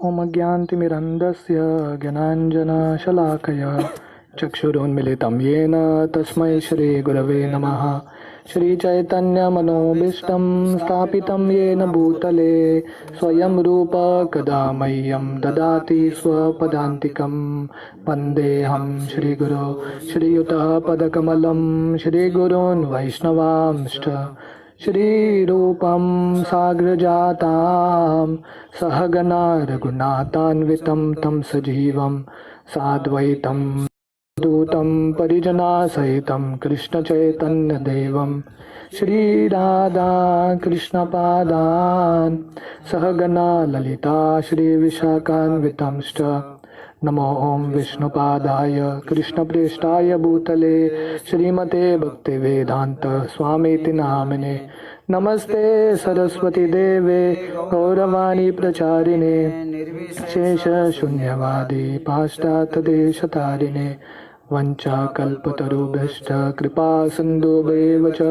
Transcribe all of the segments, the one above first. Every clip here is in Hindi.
ॐ अज्ञानतिमिरन्धस्य ज्ञानाञ्जनशलाकया चक्षुरुन्मिलितं येन तस्मै श्रीगुरवे नमः। श्रीचैतन्यमनोभीष्टं स्थापितं येन भूतले स्वयं रूप कदा मह्यं ददाति स्वपदान्तिकं। वन्देऽहं श्रीगुरो श्रीयुतः पदकमलं श्रीगुरून् वैष्णवांश्च श्रीरूपं साग्रजातां सहगना रघुनाथान्वितं तं सजीवं साद्वैतं दूतं परिजनासहितं कृष्णचैतन्यदेवं श्रीराधा कृष्णपादान् सहगना ललिता श्रीविशाखान्वितंश्च। नमो ओं विष्णुपादाय कृष्णप्रेष्ठाय भूतले श्रीमते भक्तिवेदांत स्वामीति नामिने। नमस्ते सरस्वती देवे गौरवाणी प्रचारिणे शेष शून्यवादी पाश्चात्यदेशतारिणे। वंचाकल्पतरुभ्यश्च कृपा सिन्धुभ्येव च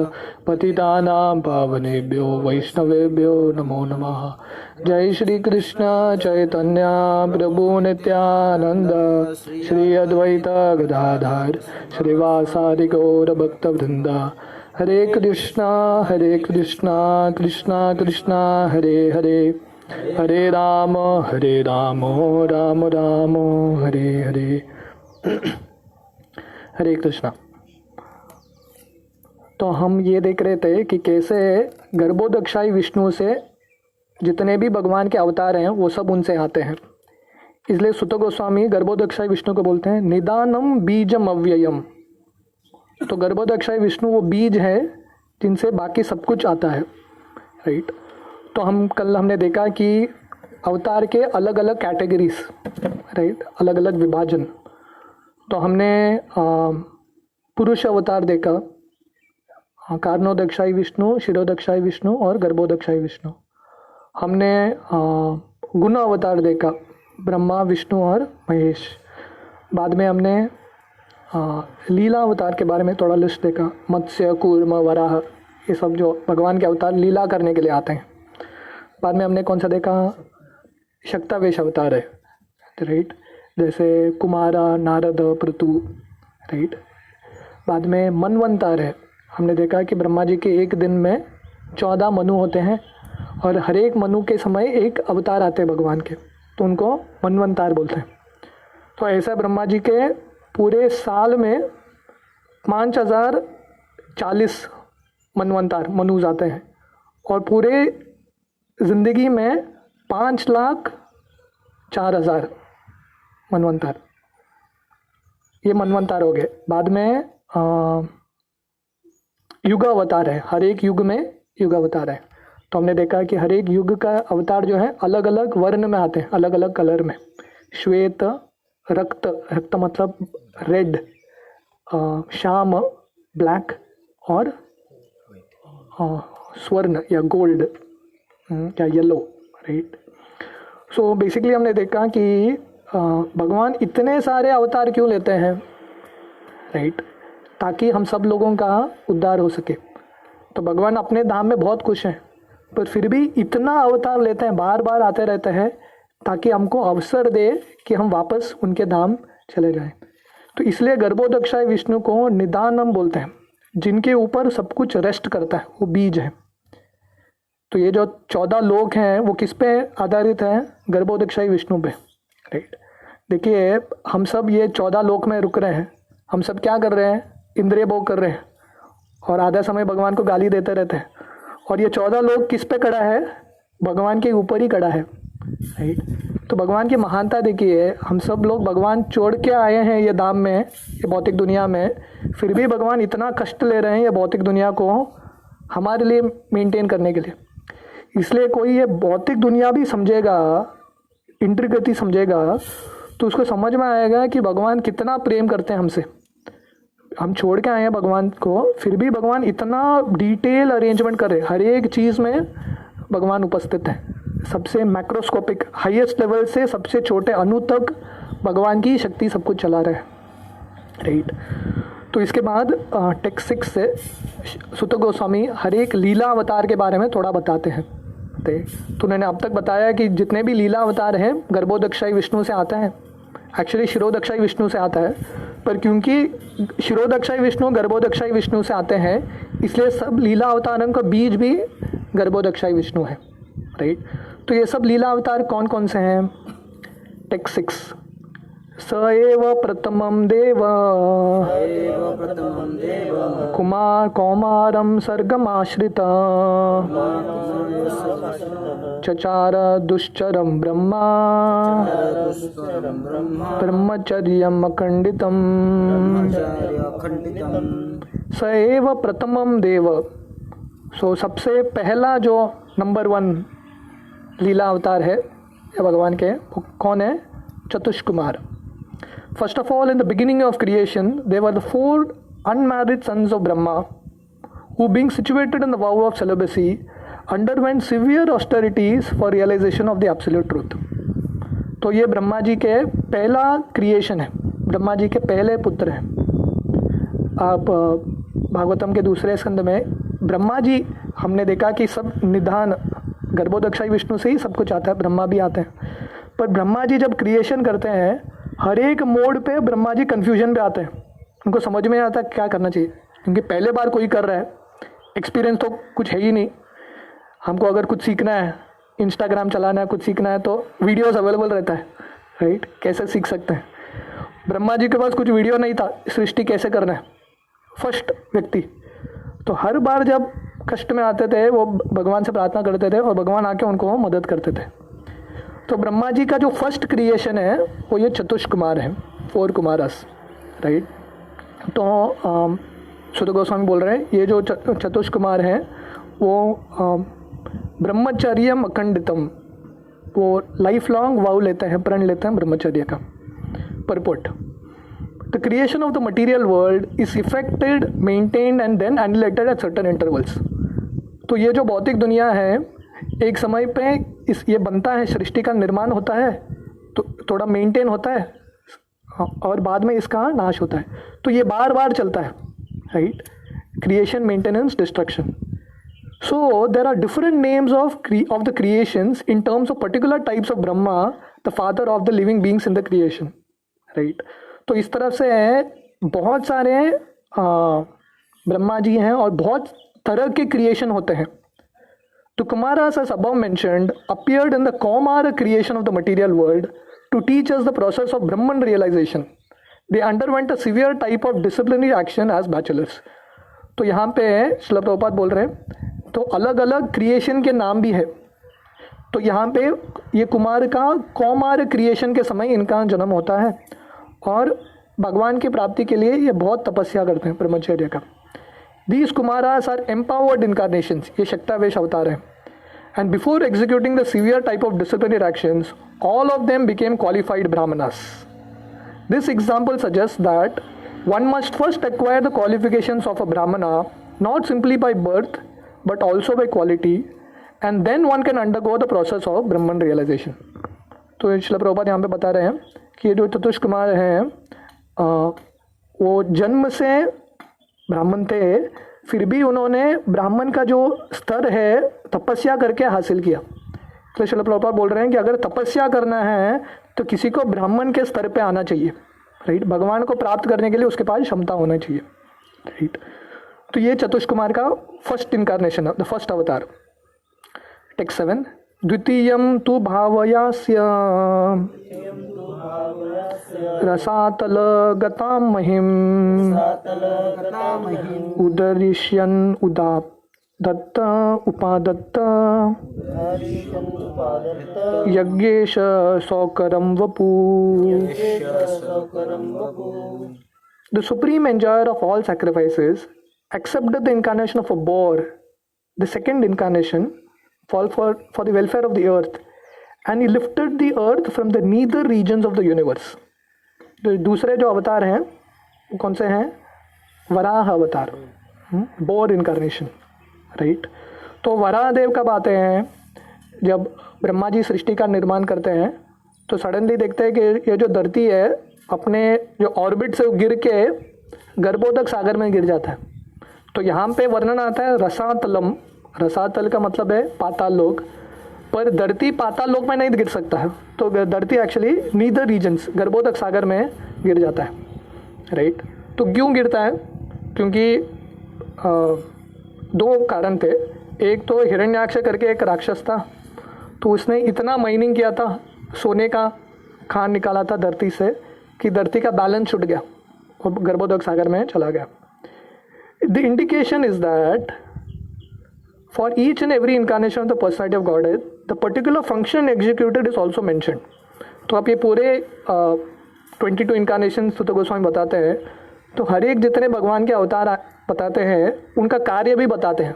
पतितानां पावनेभ्यो वैष्णवेभ्यो नमो नमः। जय श्री कृष्ण चैतन्य प्रभु नित्यानंद श्री अद्वैत गदाधर श्रीवासादि गौर भक्तवृंद। हरे कृष्णा कृष्णा कृष्णा हरे हरे, हरे राम राम राम हरे हरे। हरे कृष्णा। तो हम ये देख रहे थे कि कैसे गर्भोदक्षाई विष्णु से जितने भी भगवान के अवतार हैं वो सब उनसे आते हैं। इसलिए सुत गोस्वामी गर्भोदक्षाई विष्णु को बोलते हैं निदानम बीजम अव्ययम। तो गर्भोदक्षाई विष्णु वो बीज है जिनसे बाकी सब कुछ आता है, राइट। तो हमने देखा कि अवतार के अलग अलग कैटेगरीज, राइट, अलग अलग विभाजन। तो हमने पुरुष अवतार देखा, कारणोदक्षाई विष्णु, शिरोदक्षाई विष्णु और गर्भोदक्षाई विष्णु। हमने गुण अवतार देखा, ब्रह्मा विष्णु और महेश। बाद में हमने लीला अवतार के बारे में थोड़ा लिस्ट देखा, मत्स्य कूर्म वराह, ये सब जो भगवान के अवतार लीला करने के लिए आते हैं। बाद में हमने कौन सा देखा, शक्तावेश अवतार है, राइट, जैसे कुमारा नारद पृथु, राइट। बाद में मनवंतर है, हमने देखा कि ब्रह्मा जी के एक दिन में 14 मनु होते हैं और हर एक मनु के समय एक अवतार आते हैं भगवान के, तो उनको मनवंतर बोलते हैं। तो ऐसा ब्रह्मा जी के पूरे साल में 5040 मनवंतर मनुज आते हैं और पूरे जिंदगी में 5,04,000 मनवंतर, ये मनवंतर हो गए। बाद में युग अवतार है, हर एक युग में युग अवतार है। तो हमने देखा कि हर एक युग का अवतार जो है अलग अलग वर्ण में आते हैं, अलग अलग कलर में। श्वेत, रक्त मतलब रेड, श्याम ब्लैक और स्वर्ण या गोल्ड या येलो, राइट। सो बेसिकली हमने देखा कि भगवान इतने सारे अवतार क्यों लेते हैं, राइट, ताकि हम सब लोगों का उद्धार हो सके। तो भगवान अपने धाम में बहुत खुश हैं, पर फिर भी इतना अवतार लेते हैं, बार बार आते रहते हैं, ताकि हमको अवसर दे कि हम वापस उनके धाम चले जाएं। तो इसलिए गर्भोदक्षाई विष्णु को निदानम बोलते हैं, जिनके ऊपर सब कुछ रेस्ट करता है, वो बीज है। तो ये जो 14 लोक हैं वो किस पे आधारित हैं, गर्भोदक्षाई विष्णु पे, राइट। देखिए हम सब ये 14 लोक में रुक रहे हैं, हम सब क्या कर रहे हैं, इंद्रिय भोग कर रहे हैं और आधा समय भगवान को गाली देते रहते हैं। और ये 14 लोक किस पे खड़ा है, भगवान के ऊपर ही खड़ा है, राइट। तो भगवान की महानता देखिए, हम सब लोग भगवान छोड़ के आए हैं ये धाम में, ये भौतिक दुनिया में, फिर भी भगवान इतना कष्ट ले रहे हैं ये भौतिक दुनिया को हमारे लिए मेंटेन करने के लिए। इसलिए कोई ये भौतिक दुनिया भी समझेगा, इंद्रियगति समझेगा, तो उसको समझ में आएगा कि भगवान कितना प्रेम करते हैं हमसे। हम छोड़ के आए हैं भगवान को, फिर भी भगवान इतना डिटेल अरेंजमेंट कर रहे हैं, हर एक चीज़ में भगवान उपस्थित है। सबसे मैक्रोस्कोपिक हाईएस्ट लेवल से सबसे छोटे अणु तक भगवान की शक्ति सब कुछ चला रहे हैं, राइट। तो इसके बाद टेक्स्ट 6 से सुत गोस्वामी हर एक लीला अवतार के बारे में थोड़ा बताते हैं, तो उन्होंने अब तक बताया कि जितने भी लीला अवतार हैं गर्भोदक्षाई विष्णु से आते हैं, एक्चुअली शिरोदक्षाई विष्णु से आता है, पर क्योंकि शिरोदक्षाई विष्णु गर्भोदक्षाई विष्णु से आते हैं इसलिए सब लीला अवतारों का बीज भी गर्भोदक्षाई विष्णु है, राइट। तो ये सब लीला अवतार कौन कौन से हैं? टेक्स्ट 6, स एव प्रथमं देव कौमारं सर्गमाश्रित चचार दुश्चरं ब्रह्मा ब्रह्मचर्यम् अखंडितम्। स एव प्रथमं देव, सो सबसे पहला जो नंबर 1 लीला अवतार है या भगवान के, वो कौन है? चतुष्कुमार। First of all, in the beginning of creation, there were the 4 unmarried sons of Brahma, who, being situated in the vow of celibacy, underwent severe austerities for realization of the absolute truth. तो ये ब्रह्मा जी के पहला क्रिएशन है, ब्रह्मा जी के पहले पुत्र हैं। आप भागवतम के दूसरे स्कंद में ब्रह्मा जी, हमने देखा कि सब निधान गर्भोदक्षाई विष्णु से ही सब कुछ आता है, ब्रह्मा भी आते हैं, पर ब्रह्मा जी जब क्रिएशन करते हैं हर एक मोड पे ब्रह्मा जी कन्फ्यूजन पे आते हैं, उनको समझ में नहीं आता क्या करना चाहिए, क्योंकि पहले बार कोई कर रहा है, एक्सपीरियंस तो कुछ है ही नहीं। हमको अगर कुछ सीखना है, इंस्टाग्राम चलाना है, कुछ सीखना है तो वीडियोस अवेलेबल रहता है, राइट, कैसे सीख सकते हैं। ब्रह्मा जी के पास कुछ वीडियो नहीं था, सृष्टि कैसे करना है, फर्स्ट व्यक्ति। तो हर बार जब कष्ट में आते थे वो भगवान से प्रार्थना करते थे और भगवान आके उनको मदद करते थे। तो ब्रह्मा जी का जो फर्स्ट क्रिएशन है वो ये चतुष्कुमार है, 4 कुमारस, राइट। तो सुत गोस्वामी बोल रहे हैं ये जो चतुष्कुमार हैं वो ब्रह्मचर्यम अखंडितम, वो लाइफ लॉन्ग वाव लेते हैं, प्रण लेते हैं ब्रह्मचर्य का। Purport, the creation of the material world is effected, maintained and then annihilated at certain intervals. तो ये जो भौतिक दुनिया है एक समय पे ये बनता है, सृष्टि का निर्माण होता है, तो थोड़ा मेंटेन होता है और बाद में इसका नाश होता है। तो ये बार बार चलता है, right, creation, maintenance, destruction. So there are different names of the creations in terms of particular types of Brahma, the father of the living beings in the creation, right. तो इस तरह से बहुत सारे ब्रह्मा जी हैं और बहुत तरह के क्रिएशन होते हैं। The Kumaras, as above mentioned, appeared in the Kaumara creation of the material world to teach us the process of Brahman realization. They underwent a severe type of disciplinary action as bachelors. तो यहाँ पे श्रील प्रभुपाद बोल रहे हैं, तो अलग अलग क्रिएशन के नाम भी है। तो यहाँ पे ये कुमार का कौमार क्रिएशन के समय इनका जन्म होता है और भगवान की प्राप्ति के लिए ये बहुत तपस्या करते हैं ब्रह्मचर्य का। These Kumaras are empowered incarnations, ये शक्तावेश अवतार हैं। And before executing the severe type of disciplinary actions, all of them became qualified brahmanas. This example suggests that one must first acquire the qualifications of a brahmana, not simply by birth, but also by quality, and then one can undergo the process of Brahman realization. तो श्रील प्रभुपाद यहाँ पे बता रहे हैं कि ये जो चतुष्कुमार हैं वो जन्म से ब्राह्मण थे, फिर भी उन्होंने ब्राह्मण का जो स्तर है तपस्या करके हासिल किया। तो श्रील प्रभुपाद बोल रहे हैं कि अगर तपस्या करना है तो किसी को ब्राह्मण के स्तर पे आना चाहिए, राइट। भगवान को प्राप्त करने के लिए उसके पास क्षमता होना चाहिए, राइट। तो ये चतुष्कुमार का फर्स्ट इनकारनेशन है, द फर्स्ट अवतार। टेक्स्ट 7, द्वितीयं तु भावयास्य रसातल गतां महिम् उदरिष्यन् उदात्त उपादत्त Yagnesh सौकरं Vapu. The supreme enjoyer of all sacrifices accepted the incarnation of a boar, the second incarnation, for the welfare of the earth, and he lifted the earth from the nether regions of the universe. तो दूसरे जो अवतार हैं वो कौन से हैं? वराह अवतार, बोर इनकारनेशन, राइट। तो वराह देव कब आते हैं? जब ब्रह्मा जी सृष्टि का निर्माण करते हैं तो सडनली देखते हैं कि ये जो धरती है अपने जो ऑर्बिट से गिर के गर्भोदक सागर में गिर जाता है। तो यहाँ पे वर्णन आता है रसातलम, रसातल का मतलब है पाताल लोक। पर धरती पाताल लोक में नहीं गिर सकता है। तो धरती एक्चुअली नीदर रीजन्स गर्भोदक सागर में गिर जाता है, राइट। तो क्यों गिरता है? क्योंकि दो कारण थे। एक तो हिरण्याक्ष करके एक राक्षस था, तो उसने इतना माइनिंग किया था, सोने का खान निकाला था धरती से कि धरती का बैलेंस छूट गया और गर्भोदक सागर में चला गया। The indication is that for each and every incarnation of the personality of Godhead, the particular function executed is also mentioned. तो आप ये पूरे 22 incarnations सुत गोस्वामी बताते हैं, तो हर एक जितने भगवान के अवतार बताते हैं उनका कार्य भी बताते हैं,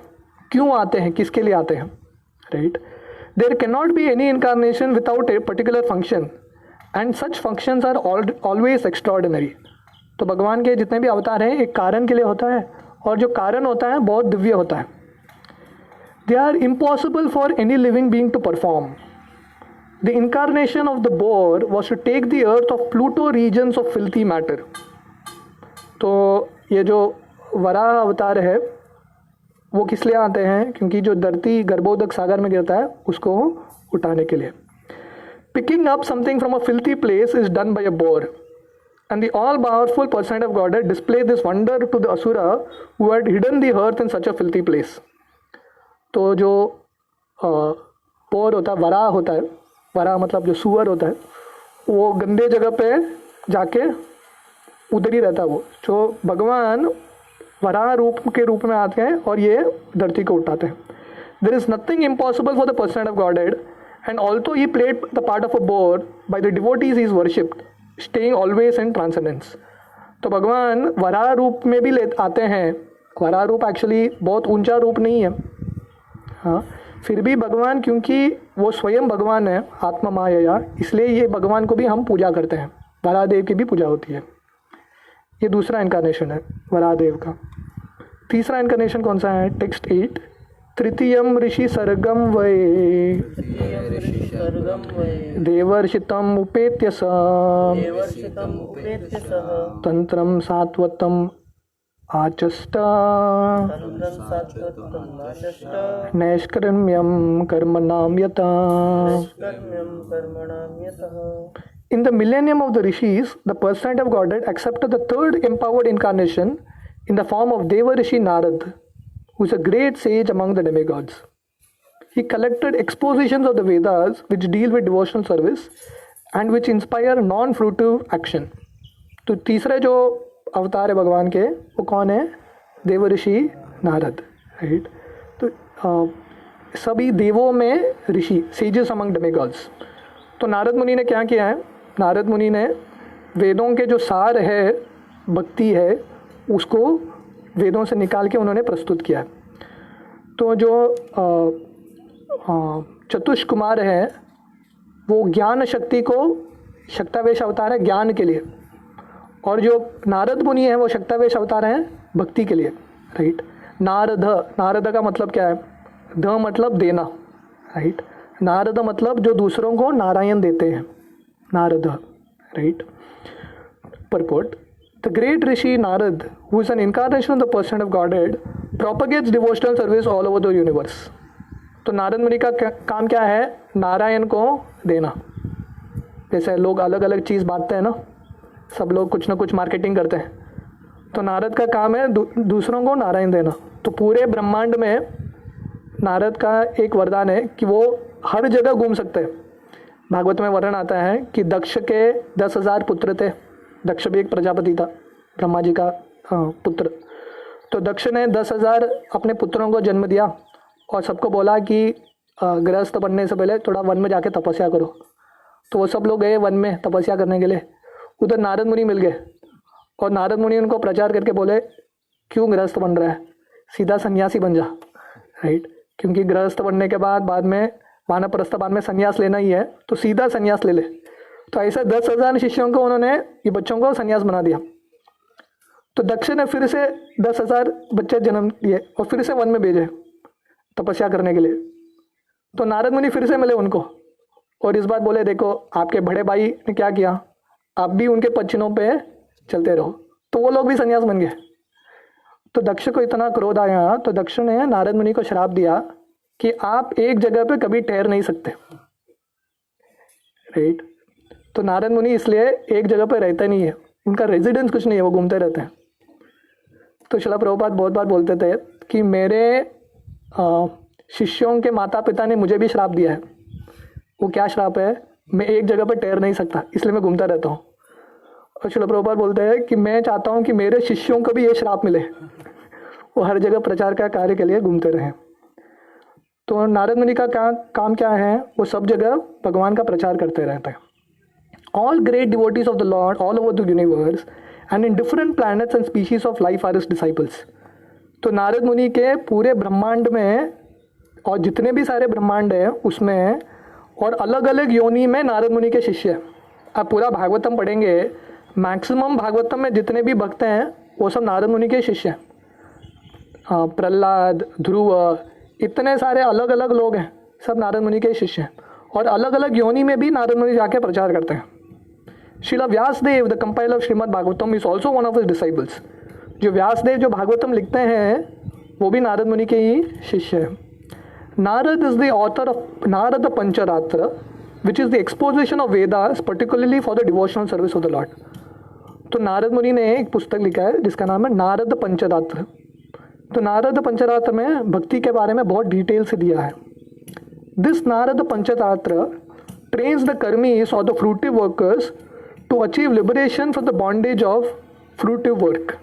क्यों आते हैं, किसके लिए आते हैं, right. There can not be any incarnation without a particular function and such functions are always extraordinary. तो भगवान के जितने भी अवतार हैं एक कारण के लिए होता है, और जो कारण होता है बहुत दिव्य होता है। They are impossible for any living being to perform. The incarnation of the boar was to take the earth of Pluto regions of filthy matter. तो ये जो वराह अवतार है वो किस लिए आते हैं? क्योंकि जो धरती गर्भोदक सागर में गिरता है उसको उठाने के लिए। Picking up something from a filthy place is done by a boar. And the all-powerful personality of Godhead displayed this wonder to the asura who had hidden the earth in such a filthy place. तो जो पोर होता है, वराह होता है, वराह मतलब जो सुअर होता है, वो गंदे जगह पे जाके उधर ही रहता है। वो जो भगवान वराह रूप के रूप में आते हैं और ये धरती को उठाते हैं। There is nothing impossible for the person of godhead and also he played the part of a boar by the devotees is worshipped staying always in transcendence. तो भगवान वराह रूप में भी ले आते हैं। वराह रूप एक्चुअली बहुत ऊंचा रूप नहीं है, हाँ, फिर भी भगवान क्योंकि वो स्वयं भगवान है आत्मा माया, इसलिए ये भगवान को भी हम पूजा करते हैं। वराहदेव की भी पूजा होती है। ये दूसरा इनकारनेशन है वराहदेव का। तीसरा इनकारनेशन कौन सा है? टेक्स्ट 8, तृतीयम ऋषि सर्गम वै देवर्षितम उपेत्य स तंत्रम सात्वतम आचष्ट नैष्कर्म्यम कर्मणाम यता। In the millennium of the rishis, the personality of Godhead accepted the third empowered incarnation in the form of Deva Rishi Narad, who is a great sage among the demigods. He collected expositions of the Vedas which deal with devotional service and which inspire non-fruitive action. तो तीसरे जो अवतार है भगवान के वो कौन है? देव ऋषि नारद, राइट। तो सभी देवों में ऋषि, सेजेस अमंग डेमिगॉड्स। तो नारद मुनि ने क्या किया है? नारद मुनि ने वेदों के जो सार है, भक्ति है, उसको वेदों से निकाल के उन्होंने प्रस्तुत किया है। तो जो चतुष कुमार है वो ज्ञान शक्ति को, शक्तावेश अवतार है ज्ञान के लिए, और जो नारद मुनि है वो शक्तावेश अवतार हैं भक्ति के लिए, राइट। नारद, नारद का मतलब क्या है? ध मतलब देना, राइट। नारद मतलब जो दूसरों को नारायण देते हैं, Narad, right. Purport: The great Rishi Narad, who is an incarnation of the person of Godhead, propagates devotional service all over the universe. तो नारद मुनि का काम क्या है? नारायण को देना। जैसे लोग अलग अलग चीज़ बांटते हैं ना, सब लोग कुछ ना कुछ मार्केटिंग करते हैं, तो नारद का काम है दूसरों को नारायण देना। तो पूरे ब्रह्मांड में नारद का एक वरदान है कि वो हर जगह घूम सकते हैं। भागवत में वर्णन आता है कि दक्ष के 10,000 पुत्र थे। दक्ष भी एक प्रजापति था, ब्रह्मा जी का पुत्र। तो दक्ष ने 10,000 अपने पुत्रों को जन्म दिया और सबको बोला कि गृहस्थ बनने से पहले थोड़ा वन में जाके तपस्या करो। तो वो सब लोग गए वन में तपस्या करने के लिए। उधर नारद मुनि मिल गए और नारद मुनि उनको प्रचार करके बोले, क्यों गृहस्थ बन रहा है, सीधा सन्यासी बन जा, राइट। क्योंकि गृहस्थ बनने के बाद में वानप्रस्थ, बाद में सन्यास लेना ही है, तो सीधा सन्यास ले ले। तो ऐसे 10,000 शिष्यों को उन्होंने, ये बच्चों को सन्यास बना दिया। तो दक्ष ने फिर से 10,000 बच्चे जन्म दिए और फिर से वन में भेजे तपस्या करने के लिए। तो नारद मुनि फिर से मिले उनको और इस बात बोले, देखो आपके बड़े भाई ने क्या किया, आप भी उनके पच्चनों पे चलते रहो। तो वो लोग भी सन्यास बन गए। तो दक्ष को इतना क्रोध आया, तो दक्ष ने नारद मुनि को श्राप दिया कि आप एक जगह पे कभी ठहर नहीं सकते, राइट। तो नारद मुनि इसलिए एक जगह पे रहते नहीं है, उनका रेजिडेंस कुछ नहीं है, वो घूमते रहते हैं। तो शिला प्रभुपाद बहुत बार बोलते थे कि मेरे शिष्यों के माता पिता ने मुझे भी श्राप दिया है। वो क्या श्राप है? मैं एक जगह पर ठहर नहीं सकता, इसलिए मैं घूमता रहता हूँ। और शिला प्रभुपाद बोलते हैं कि मैं चाहता हूँ कि मेरे शिष्यों को भी ये श्राप मिले, वो हर जगह प्रचार का कार्य के लिए घूमते रहें। तो नारद मुनि का काम क्या है? वो सब जगह भगवान का प्रचार करते रहते हैं। All great devotees of the lord all over the universe and in different planets and species of life are his disciples. तो नारद मुनि के पूरे ब्रह्मांड में, और जितने भी सारे ब्रह्मांड हैं उसमें, और अलग अलग योनि में नारद मुनि के शिष्य हैं। आप पूरा भागवतम पढ़ेंगे, मैक्सिमम भागवतम में जितने भी भक्त हैं वो सब नारद मुनि के शिष्य हैं। प्रहलाद, ध्रुव, इतने सारे अलग अलग लोग हैं, सब नारद मुनि के शिष्य हैं। और अलग अलग योनि में भी नारद मुनि जाके प्रचार करते हैं। Srila Vyasadeva the compiler of Srimad Bhagavatam is also one of his disciples. जो व्यासदेव जो भागवतम लिखते हैं वो भी नारद मुनि के ही शिष्य हैं। Narad is the author of Narad पंचरात्र which is the exposition of Vedas particularly for the devotional service of the Lord. तो नारद मुनि ने एक पुस्तक लिखा है जिसका नाम है नारद पंचरात्र। तो नारद पंचरात्र में भक्ति के बारे में बहुत डिटेल से दिया है। This Narada Pancharatra trains the karmis और the fruitive workers to achieve liberation from the bondage of fruitive work.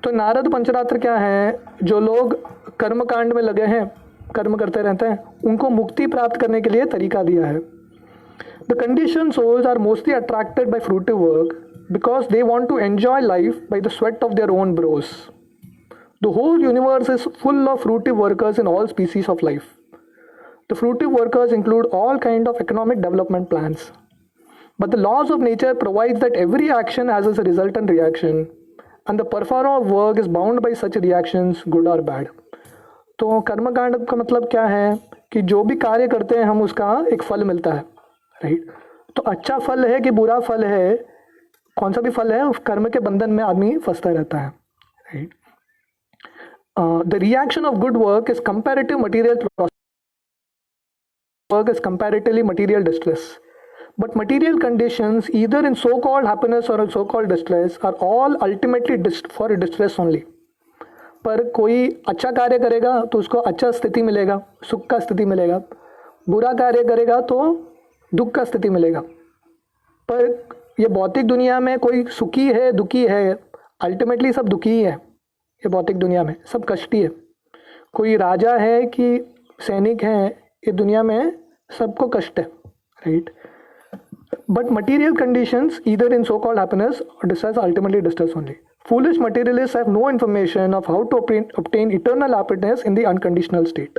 तो नारद पंचरात्र क्या है? जो लोग कर्म कांड में लगे हैं, कर्म करते रहते हैं, उनको मुक्ति प्राप्त करने के लिए तरीका दिया है। The condition souls are mostly attracted by fruitive work because they want to enjoy life by the sweat of their own brows. The whole universe is full of fruitive workers in all species of life. The fruitive workers include all kind of economic development plans. But the laws of nature provides that every action has a resultant reaction, and the performer of work is bound by such reactions, good or bad. तो कर्मकांड का मतलब क्या है? कि जो भी कार्य करते हैं हम उसका एक फल मिलता है, राइट। तो अच्छा फल है कि बुरा फल है, कौन सा भी फल है, उस कर्म के बंधन में आदमी फंसता रहता है, right. The reaction of good work is comparative material work is comparatively material distress, but material conditions either in so-called happiness or in so-called distress are all ultimately for distress only. पर कोई अच्छा कार्य करेगा तो उसको अच्छा स्थिति मिलेगा, सुख का स्थिति मिलेगा। बुरा कार्य करेगा तो दुख का स्थिति मिलेगा। पर ये भौतिक दुनिया में कोई सुखी है दुखी है, अल्टीमेटली सब दुखी ही है। ये भौतिक दुनिया में सब कष्टी है। कोई राजा है कि सैनिक है, ये दुनिया में सबको कष्ट है, right. But material conditions either in so called happiness और distress ultimately distress only. Foolish materialists have no information of how to obtain eternal happiness in the unconditional state.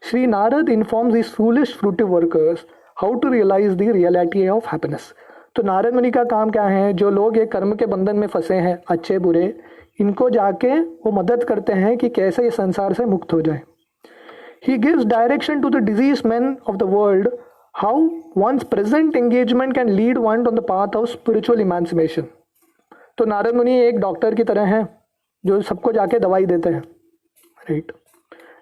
Sri Narad informs these foolish fruitive workers how to realize the reality of happiness. तो नारद मुनि का काम क्या है? जो लोग ये कर्म के बंधन में फंसे हैं, अच्छे बुरे, इनको जाके वो मदद करते हैं कि कैसे ये संसार से मुक्त हो जाए। He gives direction to the diseased men of the world how one's present engagement can lead one on the path of spiritual emancipation. तो नारद मुनि एक डॉक्टर की तरह हैं जो सबको जाके दवाई देते हैं, right.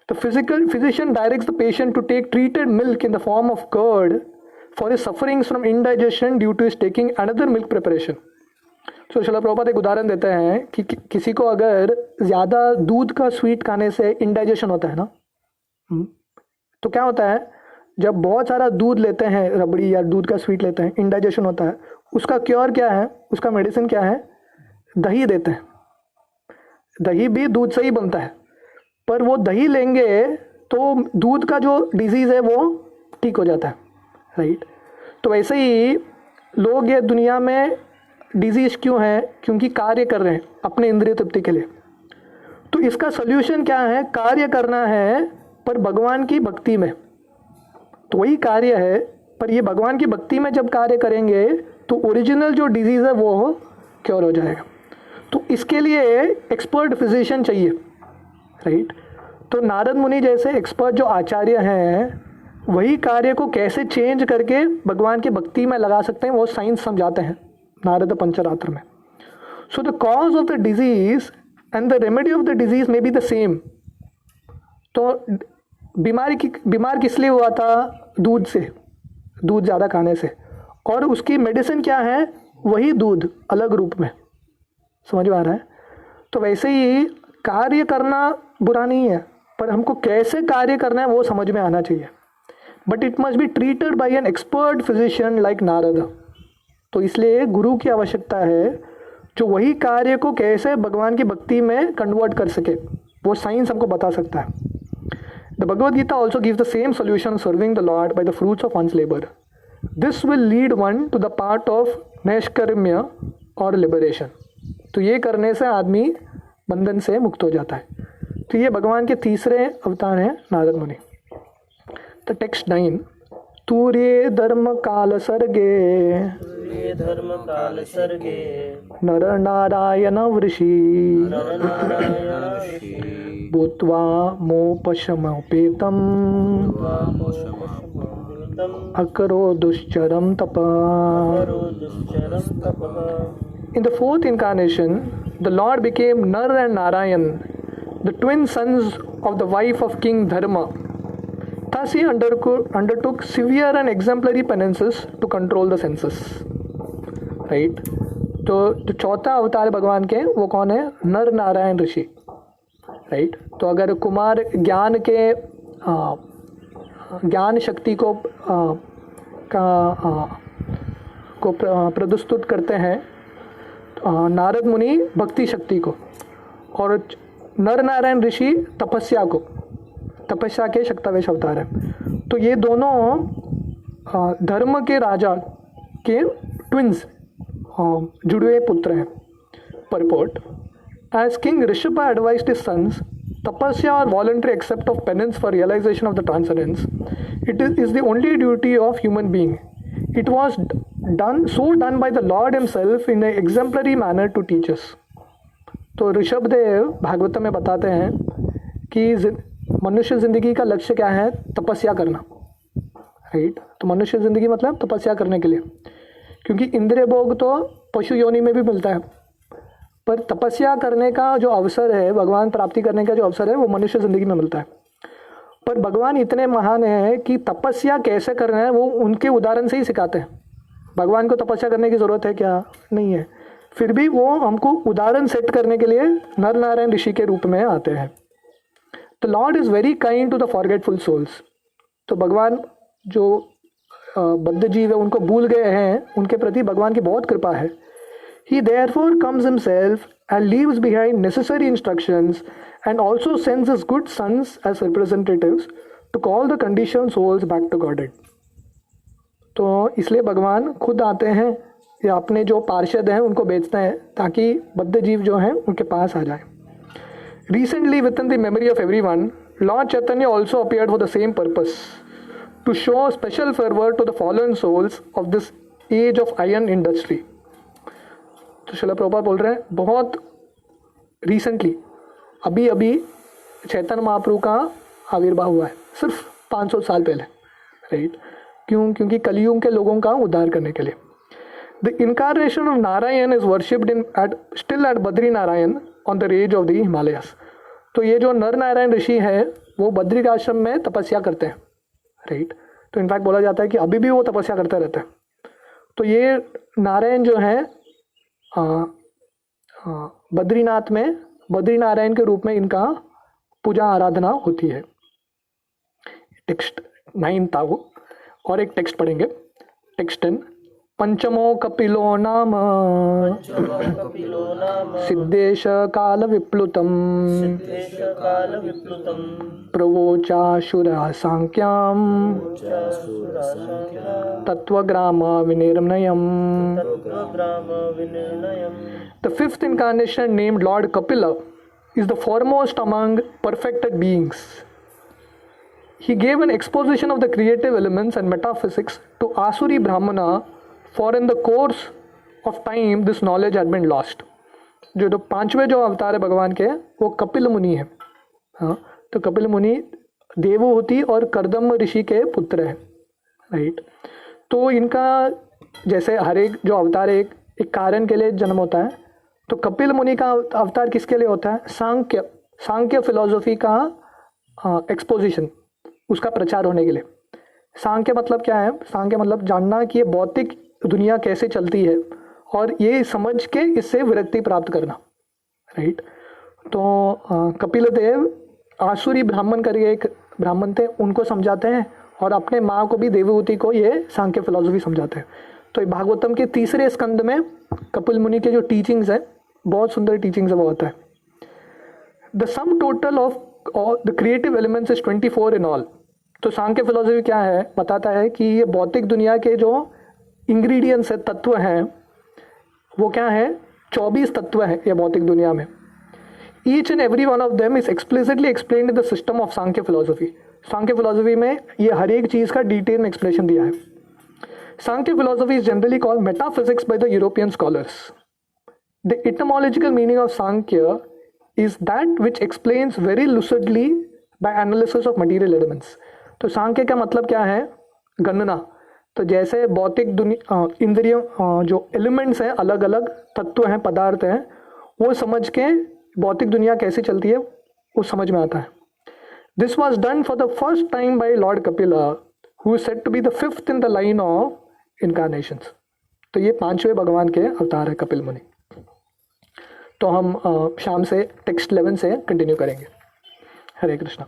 The physician directs the patient to take treated milk in the form of curd for his sufferings from indigestion due to his taking another milk preparation. तो शिला प्रभुपाद एक उदाहरण देते हैं कि किसी को अगर ज़्यादा दूध का स्वीट खाने से इंडाइजेशन होता है ना, तो क्या होता है? जब बहुत सारा दूध लेते हैं, रबड़ी या दूध का स्वीट लेते हैं, इंडाइजेशन होता है। उसका क्योर क्या है? उसका मेडिसिन क्या है? दही देते हैं। दही भी दूध से ही बनता है, पर वो दही लेंगे तो दूध का जो डिजीज़ है वो ठीक हो जाता है, राइट। तो वैसे ही लोग ये दुनिया में डिजीज क्यों है? क्योंकि कार्य कर रहे हैं अपने इंद्रिय तृप्ति के लिए। तो इसका सल्यूशन क्या है? कार्य करना है पर भगवान की भक्ति में। तो वही कार्य है, पर ये भगवान की भक्ति में जब कार्य करेंगे तो ओरिजिनल जो डिजीज है वो क्योर हो जाएगा। तो इसके लिए एक्सपर्ट फिजिशियन चाहिए, राइट। तो नारद मुनि जैसे एक्सपर्ट जो आचार्य हैं वही कार्य को कैसे चेंज करके भगवान की भक्ति में लगा सकते हैं वो साइंस समझाते हैं नारद पंचरात्र में। So the cause of the disease and the remedy of the disease may be the same. तो बीमार किस लिए हुआ था? दूध से, दूध ज़्यादा खाने से, और उसकी मेडिसिन क्या है? वही दूध अलग रूप में। समझ में आ रहा है? तो वैसे ही कार्य करना बुरा नहीं है, पर हमको कैसे कार्य करना है वो समझ में आना चाहिए। But it must be treated by an expert physician like Narad. तो इसलिए गुरु की आवश्यकता है जो वही कार्य को कैसे भगवान की भक्ति में कन्वर्ट कर सके, वो साइंस हमको बता सकता है। The Bhagavad Gita also gives the same solution, serving the Lord by the fruits of one's labour. This will lead one to the part of naishkarmya और लिबरेशन। तो ये करने से आदमी बंधन से मुक्त हो जाता है। तो ये भगवान के तीसरे अवतार हैं नारद मुनि। तो टेक्स्ट 9, तूर्ये धर्म काल सर्गे नर नारायण ऋषि भूत्वा मोपशमोपेतम् अकरो दुश्चरम तप। In the fourth incarnation, the Lord became Nar and Narayan, the twin sons of the wife of King Dharma. Thus he undertook severe and exemplary penances to control the senses. Right? तो जो चौथा अवतार भगवान के वो कौन है? नर नारायण ऋषि। राइट? तो अगर कुमार ज्ञान शक्ति को प्रदुस्तुत करते हैं, नारद मुनि भक्ति शक्ति को, और नर नारायण ऋषि तपस्या को, तपस्या के शक्तावेश अवतार है। तो ये दोनों धर्म के राजा के ट्विंस, जुड़वे पुत्र हैं। Purport, as king Rishabh advised his sons, tapasya or voluntary accept of penance for realization of the transcendence, it is the only duty of human being. It was done by the Lord himself in an exemplary manner to teach us. तो ऋषभ देव भागवत में बताते हैं कि मनुष्य जिंदगी का लक्ष्य क्या है? तपस्या करना। राइट? तो मनुष्य जिंदगी मतलब तपस्या करने के लिए, क्योंकि इंद्रिय भोग तो पशु योनि में भी मिलता है, पर तपस्या करने का जो अवसर है, भगवान प्राप्ति करने का जो अवसर है, वो मनुष्य जिंदगी में मिलता है। पर भगवान इतने महान हैं कि तपस्या कैसे करना है वो उनके उदाहरण से ही सिखाते हैं। भगवान को तपस्या करने की ज़रूरत है क्या? नहीं है। फिर भी वो हमको उदाहरण सेट करने के लिए नर नारायण ऋषि के रूप में आते हैं। The lord is very kind to the forgetful souls. तो भगवान जो बद्ध जीव है, उनको भूल गए हैं, उनके प्रति भगवान की बहुत कृपा है। He therefore comes himself and leaves behind necessary instructions and also sends his good sons as representatives to call the conditioned souls back to Godhead. तो इसलिए भगवान खुद आते हैं या अपने जो पार्षद हैं उनको भेजते हैं ताकि बद्ध जीव जो हैं उनके पास आ जाए। Recently, within the memory of everyone, Lord Chaitanya also appeared for the same purpose, to show special fervor to the fallen souls of this age of iron industry. तो श्रील प्रभुपाद बोल रहे हैं बहुत रिसेंटली, अभी अभी चैतन्य महाप्रभु का आविर्भाव हुआ है, सिर्फ 500 साल पहले। राइट? क्योंकि कलयुग के लोगों का उद्धार करने के लिए। The incarnation of Narayan is worshipped still at Badri Narayan on the range of the Himalayas. तो ये जो नर नारायण ऋषि है वो बद्रिक आश्रम में तपस्या करते हैं। राइट? तो इनफैक्ट बोला जाता है कि अभी भी वो तपस्या करते रहते हैं। तो ये नारायण जो है बद्रीनाथ में बद्री नारायण के रूप में इनका पूजा आराधना होती है। टेक्स्ट 9 था वो, और एक टेक्स्ट पढ़ेंगे। टेक्स्ट 10, पंचमो कपिलो नाम सिद्धेश काल विप्लुतम प्रवोचाशुरा सांख्याम तत्वग्राम विनिर्णयम। The fifth incarnation, named Lord Kapila, is the foremost among perfected beings. He gave an exposition of the creative elements and metaphysics to Asuri Brahmana, for in the course of time this knowledge had been lost. जो पांचवें जो अवतार है भगवान के वो कपिल मुनि है। हाँ, तो कपिल मुनि देवहूति और कर्दम ऋषि के पुत्र हैं। राइट? तो इनका जैसे हर एक जो अवतार एक कारण के लिए जन्म होता है, तो कपिल मुनि का अवतार किसके लिए होता है? सांख्य फिलॉसफी का एक्सपोजिशन, उसका प्रचार होने के लिए। सांख्य मतलब क्या है? सांख्य मतलब जानना कि ये भौतिक दुनिया कैसे चलती है और ये समझ के इससे विरक्ति प्राप्त करना, राइट। तो कपिल देव आसुरी ब्राह्मण करके एक ब्राह्मण थे, उनको समझाते हैं और अपने माँ को भी, देवहूति को, ये सांख्य फिलॉसफी समझाते हैं। तो ये भागवतम के तीसरे स्कंद में कपिल मुनि के जो टीचिंग्स है, बहुत सुंदर टीचिंग्स है, वो होता है। The sum total of the creative elements is 24 in all. तो सांख्य फिलॉसफी क्या है? बताता है कि ये भौतिक दुनिया के जो इंग्रेडिएंट्स है, तत्व हैं, वो क्या है? 24 तत्व है ये भौतिक दुनिया में। Each and every one of them is explicitly explained in the system of Sankhya philosophy. Sankhya philosophy में ये हर एक चीज का डिटेल में एक्सप्लेनेशन दिया है। Sankhya philosophy is generally called metaphysics by the European scholars. The etymological meaning of Sankhya is that which explains very lucidly by analysis of material elements। तो सांख्य का मतलब क्या है? गणना। तो जैसे भौतिक दुनिया, इंद्रियों, जो एलिमेंट्स हैं, अलग अलग तत्व हैं, पदार्थ हैं, वो समझ के भौतिक दुनिया कैसे चलती है वो समझ में आता है। This was done for the first time by lord Kapila, who is said to be the fifth in the line of incarnations. तो ये 5वें भगवान के अवतार है कपिल मुनि। तो हम शाम से टेक्स्ट 11 से कंटिन्यू करेंगे। हरे कृष्णा।